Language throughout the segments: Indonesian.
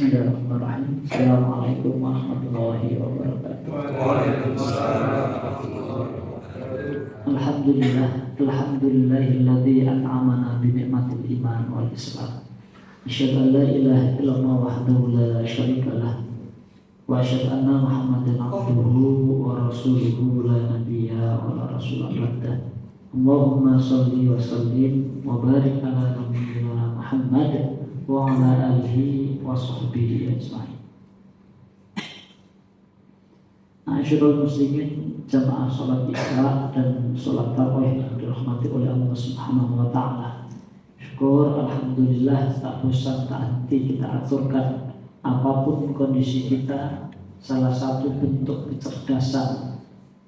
Bismillahirrahmanirrahim. Assalamualaikum warahmatullahi wabarakatuh. Alhamdulillahilladzi an'amana bi ni'matil iman wal islam. Asyhadu an la ilaha illallah wahdahu la syarikalah wa asyhadu anna Muhammadan abduhu wa rasuluhu la nabiyya wa la rasula ba'da. Allahumma shalli wa sallim wa barik ala nabiyyina Muhammad wa ala alihi wa sahbihi ajma'in. Ma'asyiral muslimin, jamaah salat Isya dan salat tarawih yang dirahmati oleh Allah Subhanahu wa taala. Syukur alhamdulillah, tak bosan tak henti kita aturkan apapun kondisi kita. Salah satu bentuk kecerdasan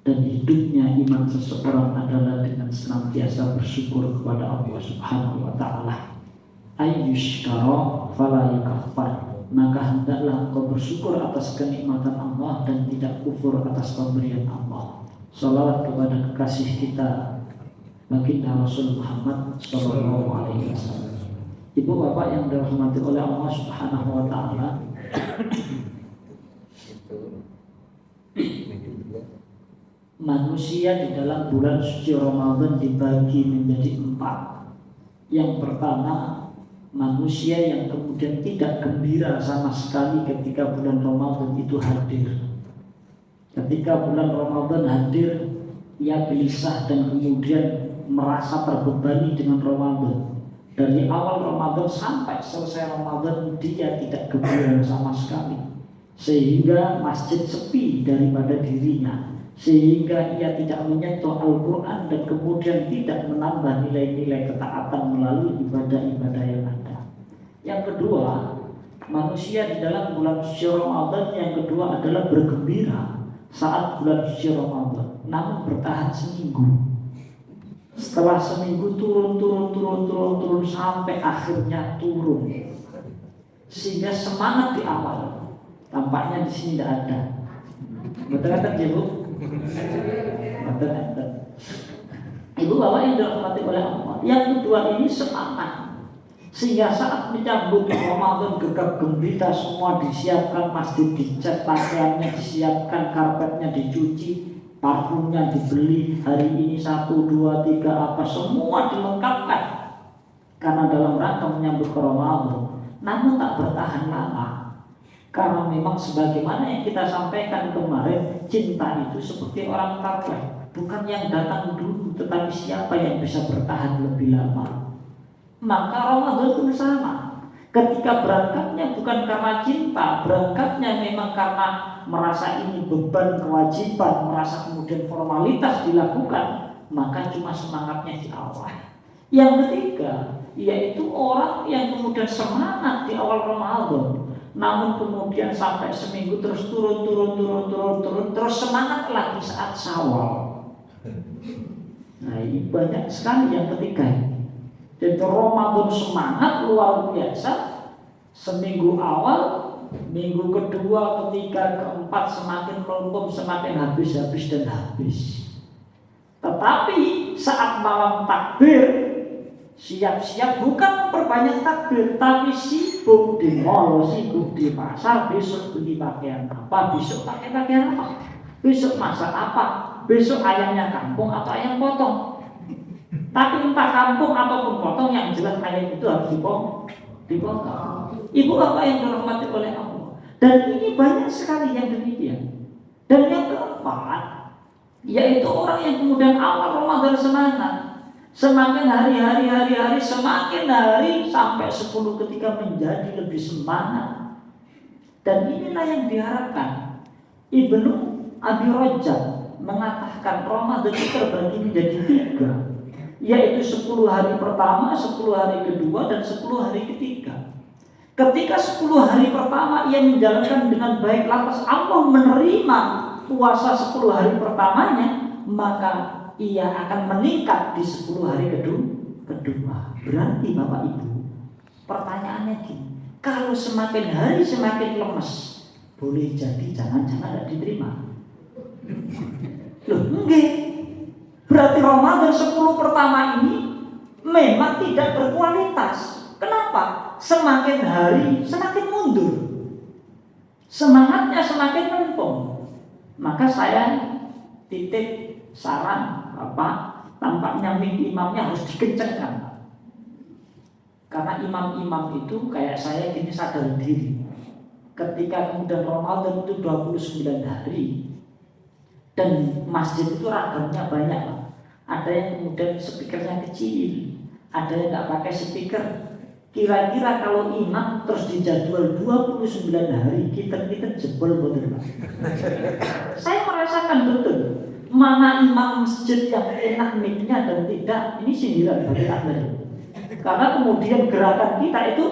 dan hidupnya iman seseorang adalah dengan senantiasa bersyukur kepada Allah Subhanahu wa taala. Ayyushkara fala yakfar, maka hendaklah engkau bersyukur atas kenikmatan Allah dan tidak kufur atas pemberian Allah. Salawat kepada kekasih kita baginda Rasul Muhammad sallallahu alaihi wasallam. Ibu bapak yang dirahmati oleh Allah Subhanahu wa taala, manusia di dalam bulan suci Ramadan dibagi menjadi 4. Yang pertama, manusia yang kemudian tidak gembira sama sekali ketika bulan Ramadan itu hadir. Ketika bulan Ramadan hadir, ia gelisah dan kemudian merasa terbebani dengan Ramadan. Dari awal Ramadan sampai selesai Ramadan, dia tidak gembira sama sekali, sehingga masjid sepi daripada dirinya, sehingga ia tidak menyentuh Al-Quran dan kemudian tidak menambah nilai-nilai ketaatan melalui ibadah-ibadah yang ada. Yang kedua, manusia di dalam bulan suci Ramadan yang kedua adalah bergembira saat bulan suci Ramadan, namun bertahan seminggu. Setelah seminggu turun sampai akhirnya turun, sehingga semangat di awal tampaknya di sini tidak ada. Betul kan Ibu? Ibu bapak yang dirahmati oleh Allah, yang kedua ini semangat, sehingga saat menyambut Ramadan gegap gembira, semua disiapkan, masjid dicat, pakaiannya disiapkan, karpetnya dicuci, parfumnya dibeli, hari ini 1, 2, 3 apa semua dilengkapkan karena dalam rangka menyambut Ramadan. Namun tak bertahan lama, karena memang sebagaimana yang kita sampaikan kemarin, cinta itu seperti orang kafir, bukan yang datang dulu, tetapi siapa yang bisa bertahan lebih lama. Maka Ramadan pun sama. Ketika berangkatnya bukan karena cinta, berangkatnya memang karena merasa ini beban kewajiban, merasa kemudian formalitas dilakukan, maka cuma semangatnya di awal. Yang ketiga, yaitu orang yang kemudian semangat di awal Ramadan, namun kemudian sampai seminggu terus turun, terus semangat lagi saat Syawal. Nah, ini banyak sekali yang ketiga. Jadi Ramadan semangat luar biasa, seminggu awal, minggu kedua, ketiga, keempat semakin melempem, semakin habis dan habis. Tetapi saat malam takbir, siap-siap bukan memperbanyak takbir, tapi sibuk di mall, sibuk di pasar, besok beli pakaian apa, besok pakai pakaian apa, besok masak apa, besok ayamnya kampung atau ayam potong. Tapi entah kampung ataupun potong, yang jelas ayam itu harus dipotong. Ibu bapak yang dirahmati oleh Allah. Dan ini banyak sekali yang demikian. Dan yang keempat, yaitu orang yang kemudian awal Ramadan semangat, semakin hari semakin hari sampai 10 ketika menjadi lebih semangat. Dan inilah yang diharapkan. Ibnu Abi Rajab mengatakan Ramadan itu terbagi menjadi 3, yaitu 10 hari pertama, 10 hari kedua, dan 10 hari ketiga. Ketika 10 hari pertama ia menjalankan dengan baik, lantas Allah menerima puasa 10 hari pertamanya, maka ia akan meningkat di 10 hari kedua. Berarti Bapak Ibu, pertanyaannya gini, kalau semakin hari semakin lemes, boleh jadi jangan-jangan tidak diterima. Loh, enggak. Berarti Ramadan 10 pertama ini memang tidak berkualitas. Kenapa? Semakin hari semakin mundur. semangatnya semakin melempem. Maka saya titip saran tampaknya imamnya harus dikencangkan. Karena imam-imam itu kayak saya gini sadar diri. Ketika kemudian Ramadan itu 29 hari dan masjid itu ragamnya banyak. Ada yang kemudian speakernya kecil, ada yang nggak pakai speaker. Kira-kira kalau imam terus dijadwal 29 hari, kita jebol betul. Saya merasakan betul mana imam masjid yang enak mic-nya dan tidak. Ini sindiran bagi takbir. Karena kemudian gerakan kita itu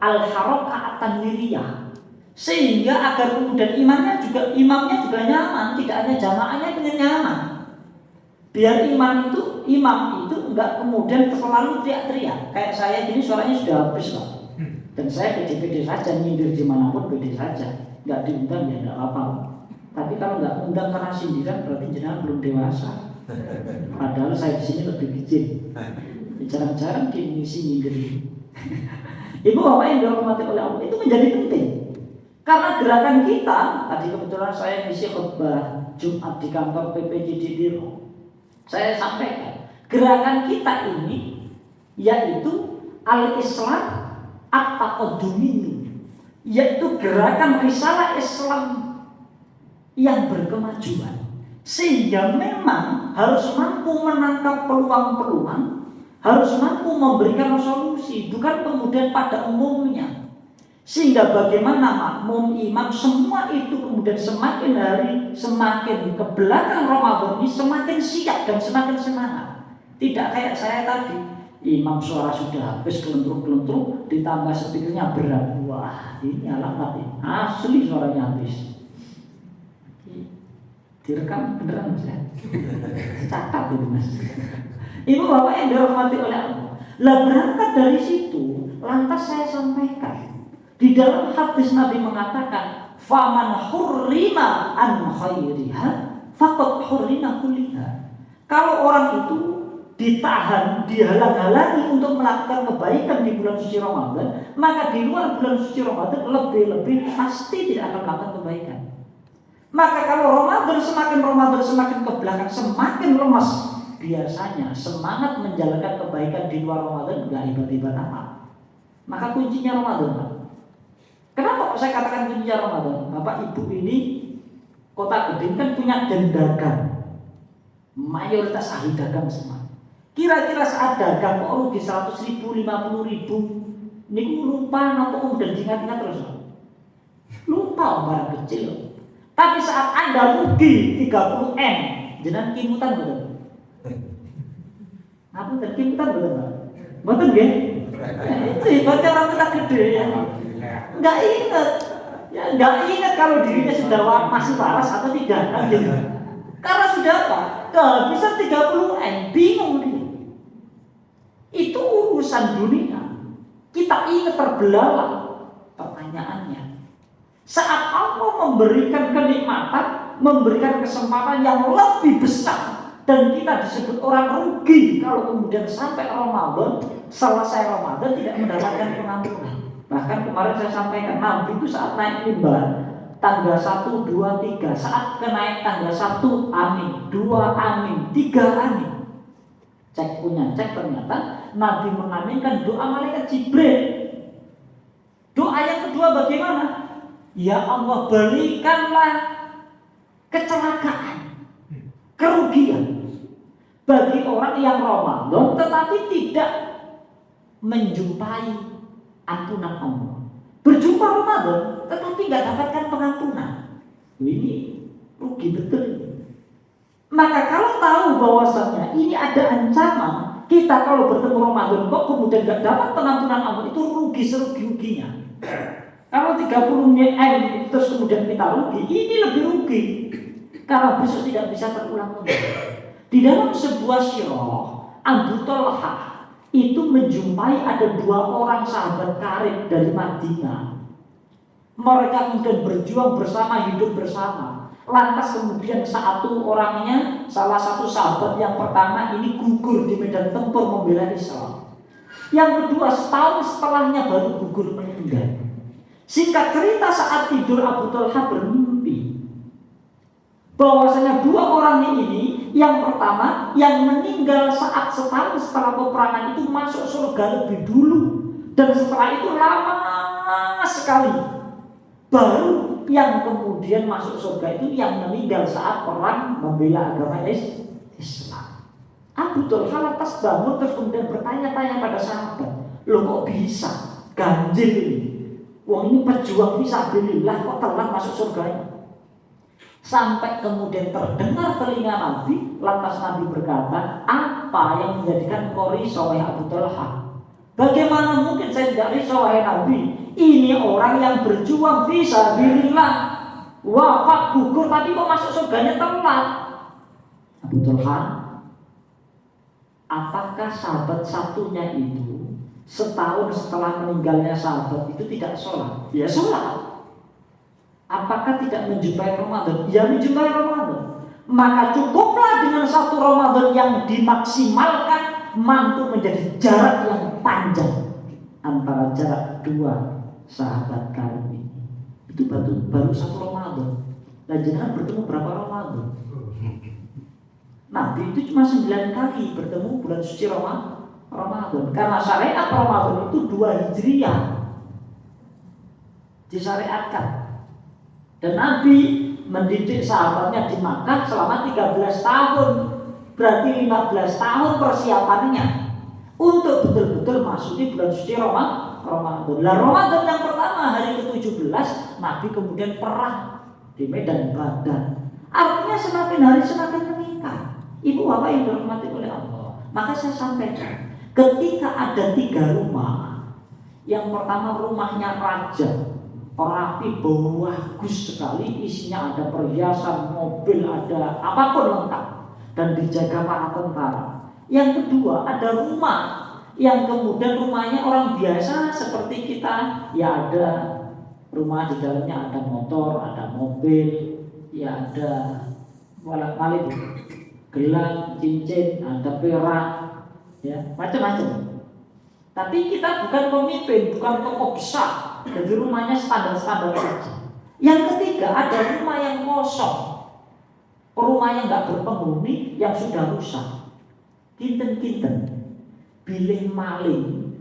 al-harakah at-tanwiriyah, sehingga agar kemudian imamnya juga nyaman, tidak hanya jamaahnya dengan nyaman. Biar imam itu enggak kemudian terlalu teriak-teriak. Kayak saya gini suaranya sudah habis Pak. Dan saya pede-pede saja, nyindir dimanapun pede saja, nggak diundang ya nggak apa-apa. Tapi kalau nggak undang karena sindiran berarti jenengan belum dewasa. Padahal saya di sini lebih kecil. Jarang-jarang ngisi nyindir. Ibu bapak yang dihormati oleh Allah, itu menjadi penting. Karena gerakan kita, tadi kebetulan saya ngisi khutbah Jumat di kantor PPJ di Biro. Saya sampaikan, gerakan kita ini yaitu al-Islam at-taqaddumi, yaitu gerakan risalah Islam yang berkemajuan, sehingga memang harus mampu menangkap peluang-peluang, harus mampu memberikan solusi, bukan kemudian pada umumnya. Sehingga bagaimana makmum, imam, semua itu kemudian semakin hari, semakin ke belakang Ramadan ini semakin siap dan semakin semangat. Tidak kayak saya tadi, imam suara sudah habis kelentruk-kelentruk, ditambah speakernya berat. Wah, ini alamat ini. Asli suaranya habis. Direkam beneran Mas ya? Catat itu Mas. Ibu bapak yang dihormati oleh Allah. Lah berangkat dari situ, lantas saya sampaikan. Di dalam hadis Nabi mengatakan, "Faman hurrima an khairiha faqad hurrima kulliha." Kalau orang itu ditahan, dihalang-halangi untuk melakukan kebaikan di bulan suci Ramadan, maka di luar bulan suci Ramadan lebih-lebih pasti tidak akan melakukan kebaikan. Maka kalau Ramadan semakin ke belakang, semakin lemas, biasanya semangat menjalankan kebaikan di luar Ramadan enggak hebat-hebat amat. Maka kuncinya Ramadan, Pak. Kenapa saya katakan kuncinya Ramadan? Bapak Ibu ini Kota Gedeng kan punya den dagang. Mayoritas ahli dagang semua. Kira-kira saat dagang kok rugi 100.000, 50.000, niku lupa apa kemudian diingat-ingat terus. Lupa barang kecil. Tapi saat Anda rugi 30M, jenengan kimutan betul. Apa tadi kimutan betul, Pak? Betul nggih? Itu hebatnya orang kita gede ya. Enggak ingat kalau dirinya sudah masih waras atau tidak kan gitu. Karena sudah apa? Kehabisan 30M, bingung dia. Itu urusan dunia. Kita ingat terbelalak. Pertanyaannya, saat Allah memberikan kenikmatan, memberikan kesempatan yang lebih besar, dan kita disebut orang rugi kalau kemudian sampai Ramadan, selesai Ramadan tidak mendapatkan pengampunan. Bahkan kemarin saya sampaikan, Nabi itu saat naik mimbar tanggal 1, 2, 3, saat kenaik tanggal 1 amin, 2 amin, 3 amin. Cek ternyata Nabi mengaminkan doa malaikat Jibril. Doa yang kedua bagaimana? Ya Allah, berikanlah kecelakaan, kerugian bagi orang yang Ramadan tetapi tidak menjumpai ampunan Allah. Berjumpa Ramadan tetapi nggak dapatkan pengampunan. Ini rugi betul. Maka kalau tahu bahwasanya ini ada ancaman, kita kalau bertemu Ramadan kok kemudian nggak dapat pengampunan Allah, itu rugi serugi-ruginya. Kalau 30M terus kemudian kita rugi, ini lebih rugi. Karena besok tidak bisa terulang lagi. Di dalam sebuah syirah, Abu Talhah itu menjumpai ada 2 orang sahabat karib dari Madinah. Mereka kemudian berjuang bersama, hidup bersama. Lantas kemudian salah satu sahabat yang pertama ini gugur di medan tempur membela Islam. Yang kedua setahun setelahnya baru gugur meninggal. Singkat cerita, saat tidur Abu Talha bermimpi bahwasanya dua orang ini, yang pertama yang meninggal saat setahun setelah peperangan itu masuk surga lebih dulu, dan setelah itu lama sekali baru yang kemudian masuk surga itu yang meninggal saat perang membela agama Islam. Abu Talha lantas bangun terus kemudian bertanya-tanya pada sahabat, loh kok bisa ganjil ini? Wong ini pejuang fisabilillah kok telah masuk surga? Sampai kemudian terdengar telinga Nabi, lantas Nabi berkata, apa yang menjadikan kau risau wahai Abu Talha? Bagaimana mungkin saya tidak risau wahai Nabi? Ini orang yang berjuang fisabilillah, wafat gugur tapi kok masuk surganya telat. Abu Talha, apakah sahabat satunya itu setahun setelah meninggalnya sahabat itu tidak sholat? Ya sholat. Apakah tidak menjumpai Ramadan? Ya menjumpai Ramadan. Maka cukuplah dengan satu Ramadan yang dimaksimalkan mampu menjadi jarak yang panjang antara jarak dua sahabat kali ini. Itu baru satu Ramadan. Nah, jangan bertemu berapa Ramadan? Nabi itu cuma 9 kali bertemu bulan suci Ramadan. Karena syariat Ramadan itu 2 Hijriah disyariatkan. Dan Nabi mendidik sahabatnya di Makkah selama 13 tahun. Berarti 15 tahun persiapannya untuk betul-betul masuki bulan suci Ramadan. Nah, Ramadan yang pertama hari ke-17 Nabi kemudian perang di medan Badar. Artinya semakin hari semakin meningkat. Ibu bapak yang dirahmati oleh Allah, maka saya sampaikan, ketika ada 3 rumah, yang pertama rumahnya raja, rapi bagus sekali, isinya ada perhiasan, mobil, ada apapun lengkap, dan dijaga para tentara. Yang kedua ada rumah yang kemudian rumahnya orang biasa seperti kita, ya ada rumah di dalamnya ada motor, ada mobil, ya ada walak-malik, gelang, cincin, ada perak, ya macam-macam. Tapi kita bukan pemimpin, bukan tokoh besar, jadi rumahnya standar-standar saja. Yang ketiga ada rumah yang kosong, rumah yang nggak berpenghuni, yang sudah rusak. Kinten-kinten, bilih maling,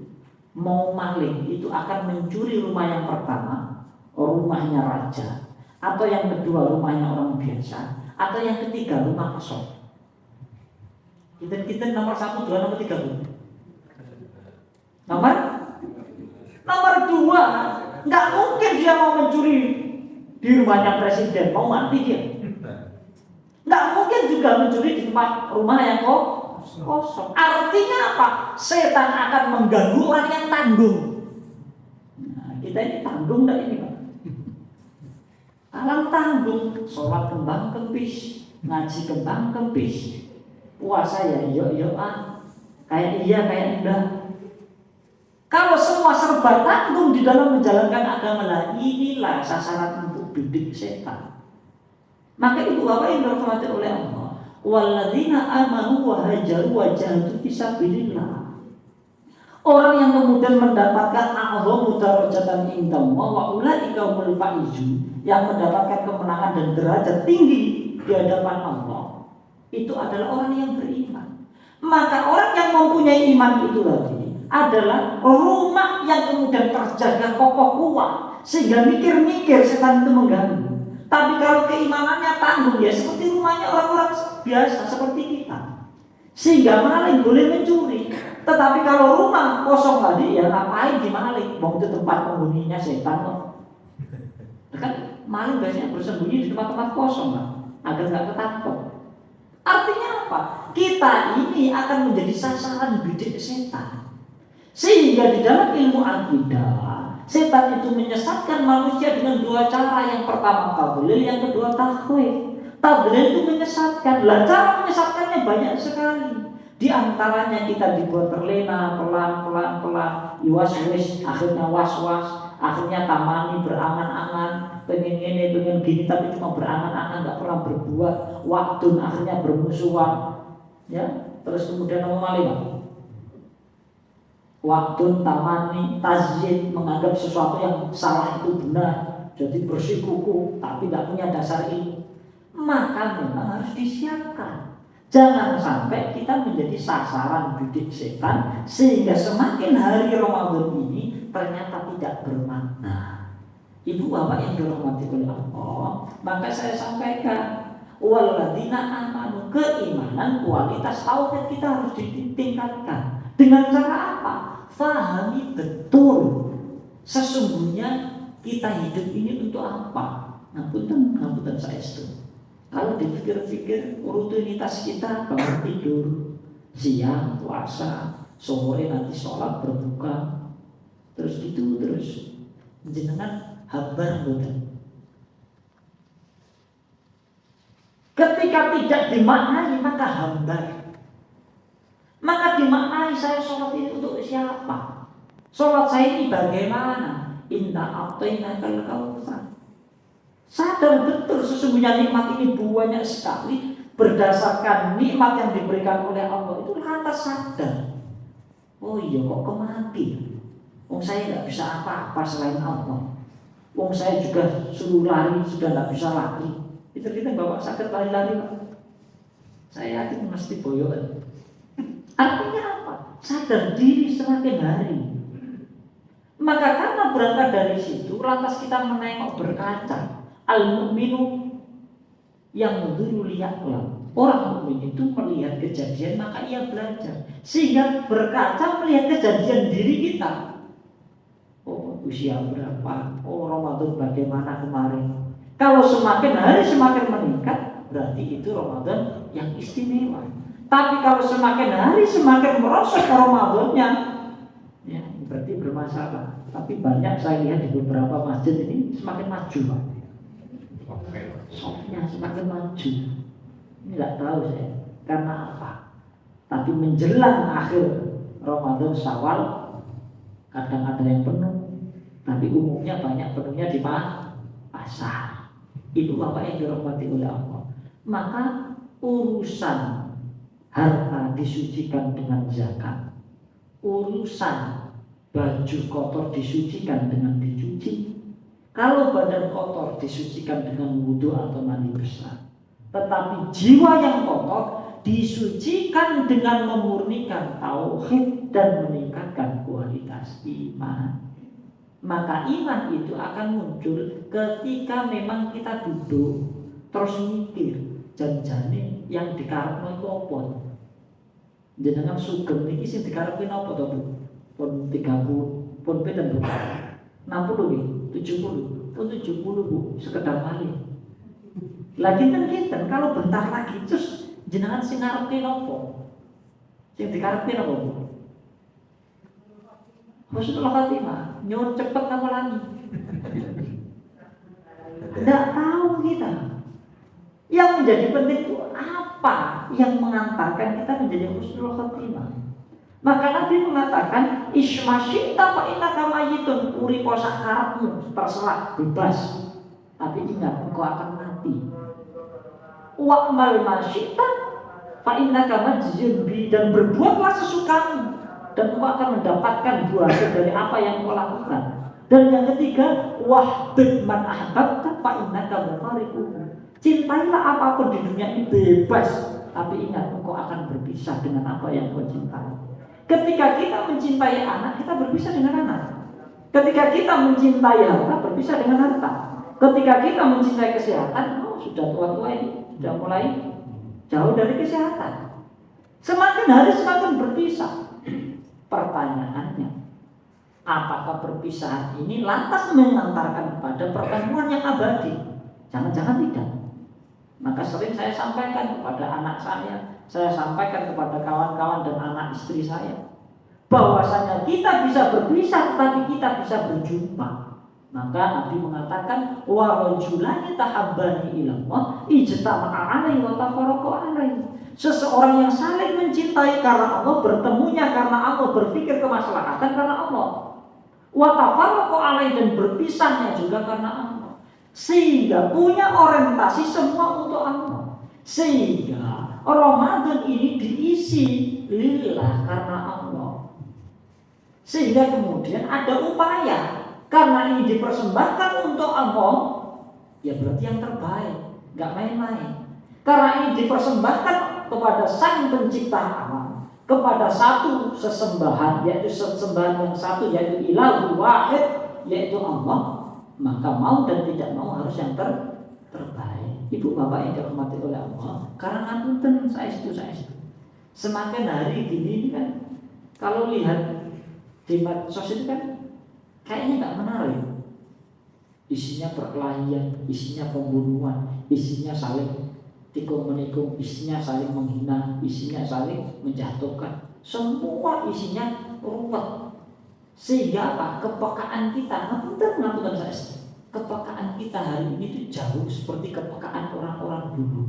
mau maling itu akan mencuri rumah yang pertama, rumahnya raja, atau yang kedua rumahnya orang biasa, atau yang ketiga rumah kosong. Kita nomor 1, 2, nomor 3 Bu. Nomor 2, nggak mungkin dia mau mencuri di rumahnya presiden, mau mati dia. Nggak mungkin juga mencuri di rumah yang kosong. Artinya apa? Setan akan mengganggu orang yang tanggung. Nah, kita ini tanggung nggak ini Pak? Alam tanggung, sholat kembang kempis, ngaji kembang kempis, puasa ya yok-yokan, kayak iya kayak enggak. Kalau semua serba tanggung di dalam menjalankan agama, lah inilah sasaran untuk bidik setan. Maka ibu bapak yang dirahmati oleh Allah, walladzina amanu wa hajaru wa jahadu fisabilillah. Orang yang kemudian mendapatkan a'dhamu darajatan indallah wa ulaika humul faizun, yang mendapatkan kemenangan dan derajat tinggi di hadapan Allah, itu adalah orang yang beriman. Maka orang yang mempunyai iman itu lagi adalah rumah yang kemudian terjaga kokoh kuat, sehingga mikir-mikir setan itu mengganggu. Tapi kalau keimanannya tanggung, ya seperti rumahnya orang-orang biasa seperti kita, sehingga maling boleh mencuri. Tetapi kalau rumah kosong tadi, ya ngapain dimaling? Mau itu tempat penghuninya setan loh. Kan maling biasanya bersembunyi di tempat-tempat kosong lah, agar nggak ketangkep. Artinya apa? Kita ini akan menjadi sasaran bidik setan. Sehingga di dalam ilmu akidah, setan itu menyesatkan manusia dengan 2 cara. Yang pertama tadlil, yang kedua takhwif. Tadlil itu menyesatkan. Lah cara menyesatkannya banyak sekali. Di antaranya kita dibuat terlena pelan, iwas-wis, akhirnya was-was, akhirnya tamani berangan-angan, pengen ini, pengen gini, tapi cuma berangan-angan, nggak pernah berbuat. Waktu akhirnya bermusuhan, ya. Terus kemudian mau maling. Waktu tamani tazyin, menganggap sesuatu yang salah itu benar, jadi bersikukuh tapi tidak punya dasar ilmu, maka memang harus disiapkan. Jangan sampai kita menjadi sasaran bidik setan sehingga semakin hari Ramadan ini ternyata tidak bermakna. Ibu bapak yang dirahmati oleh Allah, maka saya sampaikan, walladzina amanu, keimanan kualitas tauhid kita harus ditingkatkan. Dengan cara apa? Fahami betul sesungguhnya kita hidup ini untuk apa. Ngapunten saya itu. Kalau dipikir-pikir rutinitas kita, bangun tidur, siang puasa, sore nanti sholat berbuka, terus itu terus jenengan habar boten. Ketika tidak dimaknai maka hambar. Maka dimaknai, saya sholat ini untuk siapa? Sholat saya ini bagaimana? Inna a'tainakal kautsar. Sadar betul sesungguhnya nikmat ini banyak sekali. Berdasarkan nikmat yang diberikan oleh Allah itu lantas sadar. Oh iya kok kemati. Wong saya tidak bisa apa-apa selain Allah. Wong saya juga suruh lari sudah tidak bisa lari. Itu kita bawa sakit lari-lari Pak. Saya yakin mesti boyokan. Artinya apa? Sadar diri semakin hari. Maka karena berangkat dari situ, lantas kita menengok berkaca. Al-mu'minu yang dulu lihatlah. Orang mukmin itu melihat kejadian maka ia belajar. Sehingga berkaca melihat kejadian diri kita. Oh usia berapa? Oh Ramadan bagaimana kemarin? Kalau semakin hari semakin meningkat, berarti itu Ramadan yang istimewa. Tapi kalau semakin hari semakin merosot Ramadannya, ya berarti bermasalah. Tapi banyak saya lihat di beberapa masjid ini semakin maju, Pak. Softnya semakin maju. Ini nggak tahu saya karena apa. Tapi menjelang akhir Ramadan Syawal, kadang ada yang penuh. Tapi umumnya banyak penuhnya di pasar. Itu Bapak yang dirahmati oleh Allah. Maka urusan harta disucikan dengan zakat, urusan baju kotor disucikan dengan dicuci. Kalau badan kotor disucikan dengan wudhu atau mandi besar, tetapi jiwa yang kotor disucikan dengan memurnikan tauhid dan meningkatkan kualitas iman. Maka iman itu akan muncul ketika memang kita duduk terus mikir janjane yang dikarepno iku apa. Jenengan sugeng niki sing dikarepi napa to, Bu? Pun 30, pun pinten, Bu? 60 nggih, 70. Pun 70, Bu, sekedar malih. Lagi kinten kalau bentar lagi terus jenengan sing ngarepe napa? Sing dikarepi napa, Bu? Husnul Khatimah, nyuwun cepet napa lani? Enggak tahu kita. Yang menjadi penting itu apa yang mengantarkan kita menjadi husnul khatimah. Maka Nabi mengatakan ismasyita fa innaka mayyitun, uripo sak karepmu, terserah, bebas. Tapi ingat engkau akan mati. Wa amal masyita fa innaka majzun bi, dan berbuatlah sesukamu dan engkau akan mendapatkan buah dari apa yang engkau lakukan. Dan yang ketiga, wahdud man ahbabta fa innaka mufariquhu. Cintailah apapun di dunia ini bebas, tapi ingat engkau akan berpisah dengan apa yang kau cintai. Ketika kita mencintai anak, kita berpisah dengan anak. Ketika kita mencintai harta, berpisah dengan harta. Ketika kita mencintai kesehatan, sudah tua-tua ini sudah mulai jauh dari kesehatan. Semakin hari semakin berpisah. Pertanyaannya, apakah perpisahan ini lantas mengantarkan kepada pertemuan yang abadi? Jangan-jangan tidak. Maka sering saya sampaikan kepada anak saya sampaikan kepada kawan-kawan dan anak istri saya, bahwasanya kita bisa berpisah tetapi kita bisa berjumpa. Maka Nabi mengatakan wa rajulani tahabbani ilallah ijtama'a alaihi wa tafarraqa alaihi. Seseorang yang saling mencintai karena Allah, bertemunya karena Allah, berpikir kemaslahatan karena Allah. Wa tafarraqa alaihi, dan berpisahnya juga karena Allah. Sehingga punya orientasi semua untuk Allah. Sehingga Ramadan ini diisi lillah karena Allah. Sehingga kemudian ada upaya, karena ini dipersembahkan untuk Allah, ya berarti yang terbaik, nggak main-main. Karena ini dipersembahkan kepada Sang Pencipta alam, kepada satu sesembahan, yaitu sesembahan yang satu, yaitu Ilahu Wahid, yaitu Allah, maka mau dan tidak mau harus yang terbaik. Ibu bapak yang dirahmati oleh Allah, karena ngapunten saya itu. Semakin hari gini kan, kalau lihat di medsos itu kan kayaknya nggak menarik. Isinya perkelahian, isinya pembunuhan, isinya saling tikung menikung, isinya saling menghina, isinya saling menjatuhkan. Semua isinya ruwet. Sehingga apa? Kepekaan kita, ngapunten saya, kepekaan kita hari ini itu jauh seperti kepekaan orang-orang dulu.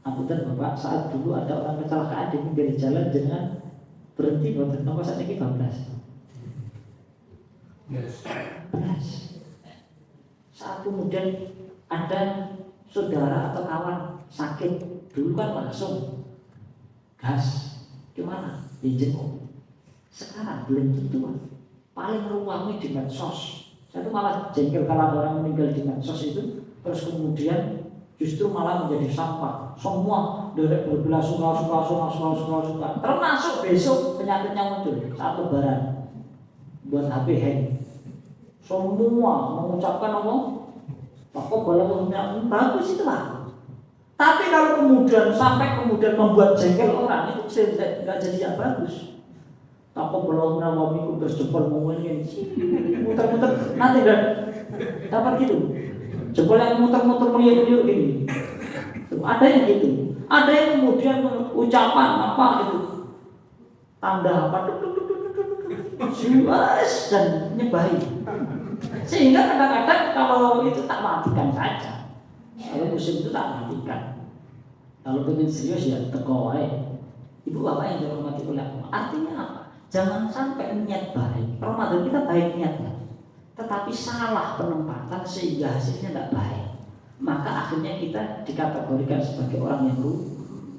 Ngapunten Bapak, saat dulu ada orang kecelakaan di pinggir jalan dengan berhenti buat nomor saat ini 15. Yes. Saat kemudian ada saudara atau kawan sakit, dulu kan langsung gas, gimana? Dijenguk. Sekarang belum tentu. Paling ruangnya di medsos. Saya tuh malah jengkel kalau orang meninggal di medsos itu, terus kemudian justru malah menjadi sampah. Semua dari berbelas-belas suka. Termasuk besok penyakitnya muncul saat lebaran, buat HP hang. Semua mengucapkan pokok boleh bagus itu lah. Tapi kalau kemudian sampai kemudian membuat jengkel orang, itu tidak jadi yang bagus. Aku belum nawamiku berjempol ngomongin muter-muter nanti dan dapat gitu. Jempol yang muter-muter meliuk-liuk gini. Ada yang gitu. Ada yang kemudian ucapan apa itu, tanda apa siwas dan nyebahi. Sehingga kadang-kadang kalau itu tak matikan saja. Kalau musim itu tak matikan. Kalau pengen serius ya teko wae. Ibu bapak yang dihormati oleh Allah. Artinya apa? Jangan sampai niat baik. Ramadan kita baik niatnya, tetapi salah penempatan sehingga hasilnya tidak baik. Maka akhirnya kita dikategorikan sebagai orang yang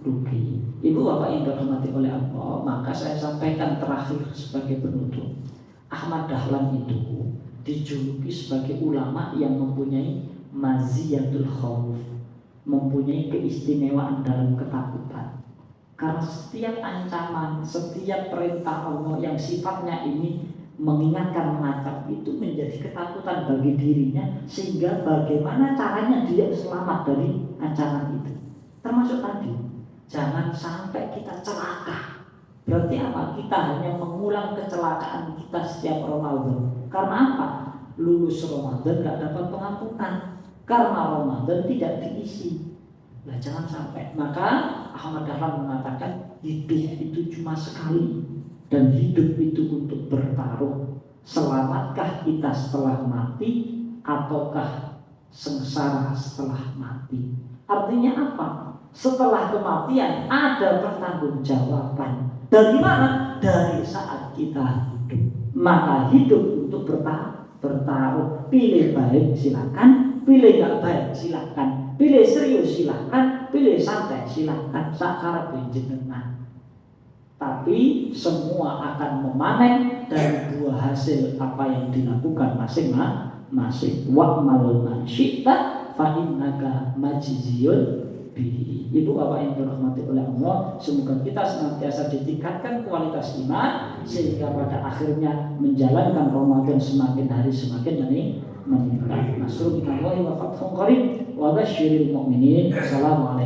rugi. Ibu bapak yang dihormati oleh Allah, maka saya sampaikan terakhir sebagai penutup. Ahmad Dahlan itu dijuluki sebagai ulama yang mempunyai maziyatul khauf, mempunyai keistimewaan dalam ketakutan. Karena setiap ancaman, setiap perintah Allah yang sifatnya ini mengingatkan, mengacak, itu menjadi ketakutan bagi dirinya, sehingga bagaimana caranya dia selamat dari ancaman itu. Termasuk tadi, jangan sampai kita celaka. Berarti apa? Kita hanya mengulang kecelakaan kita setiap Ramadan. Karena apa? Lulus Ramadan gak dapat pengampunan, karena Ramadan tidak diisi. Nah, jangan sampai. Maka Ahmad Dahlan mengatakan hidup itu cuma sekali, dan hidup itu untuk bertaruh. Selamatkah kita setelah mati, ataukah sengsara setelah mati? Artinya apa? Setelah kematian ada pertanggungjawaban. Dari mana? Dari saat kita hidup. Maka hidup untuk bertaruh. Pilih baik silakan, pilih gak baik silakan. Pilih serius silahkan, pilih santai silahkan, sakar penjenengan. Tapi semua akan memanen dari buah hasil apa yang dilakukan masing-masing. Wa'mal man syi'ta fa innaka majziyun bihi. Ibu bapak yang dirahmati oleh Allah, semoga kita senantiasa ditingkatkan kualitas iman, sehingga pada akhirnya menjalankan Ramadan semakin hari semakin meningkat. Nasrul minallahi wa fathun qarib wa basyiril mu'minin. Assalamualaikum.